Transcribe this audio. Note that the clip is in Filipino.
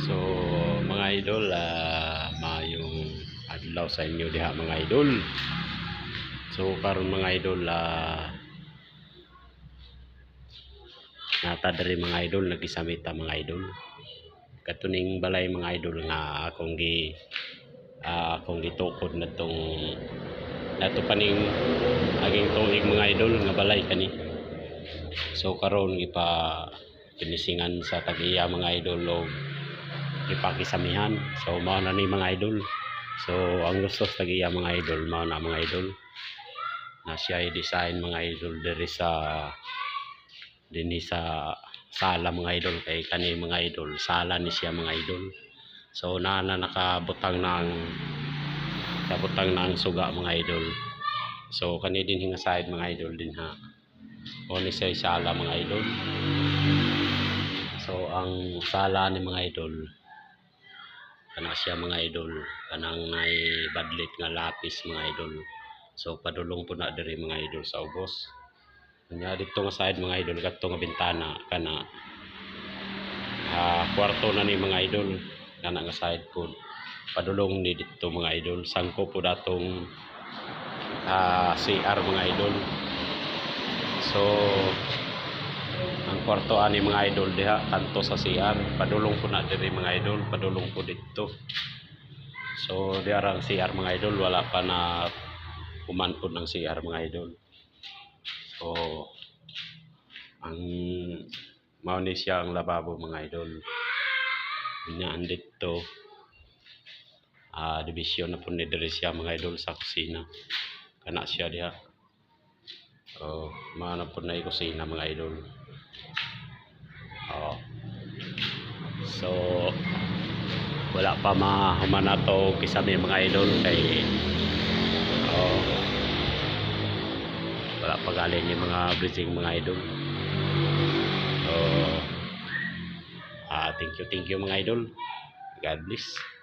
So mga idol, mayong adlaw sa inyo diha mga idol. So karon mga idol, nata diri mga idol nagisamita mga idol. Katuning balay mga idol nga akong gitukod na tong nato paning aging tuig mga idol nga balay kani. So karon gipa pinisingan sa tag-iya mga idol og ipakisamihan. So mao na ni mga idol. So ang gusto sa tag-iya mga idol mao na mga idol na siya i-design mga idol diri sa dinhi sa sala mga idol, kay kani mga idol sala ni siya mga idol. So nakabutang ng suga mga idol. So kani din nga side mga idol din ha. O ni siya sala mga idol. So ang sala ni mga idol kana siya mga idol kanang may badlit nga lapis mga idol. So padulong po na diri mga idol sa ubos. Kanya dito nga side mga idol kadto nga bintana kana kwarto na ni mga idol kana nga side po. Padulong ni dito mga idol sangko po datong CR mga idol. So ang kwarto ani mga idol diha kanto sa CR, padulong po na diri mga idol, padulong po dito. So diara ang CR mga idol, wala pa na kumanpod ng CR mga idol. So ang mao ni siya ang lababo mga idol. Nya dito division na po ni diri siya mga idol sa kusina. Kana siya diha. So mao na po na kusina mga idol. So wala pa mahuman nato kisame mga idol kay wala pa galing yung mga blessing mga idol. So thank you mga idol. God bless.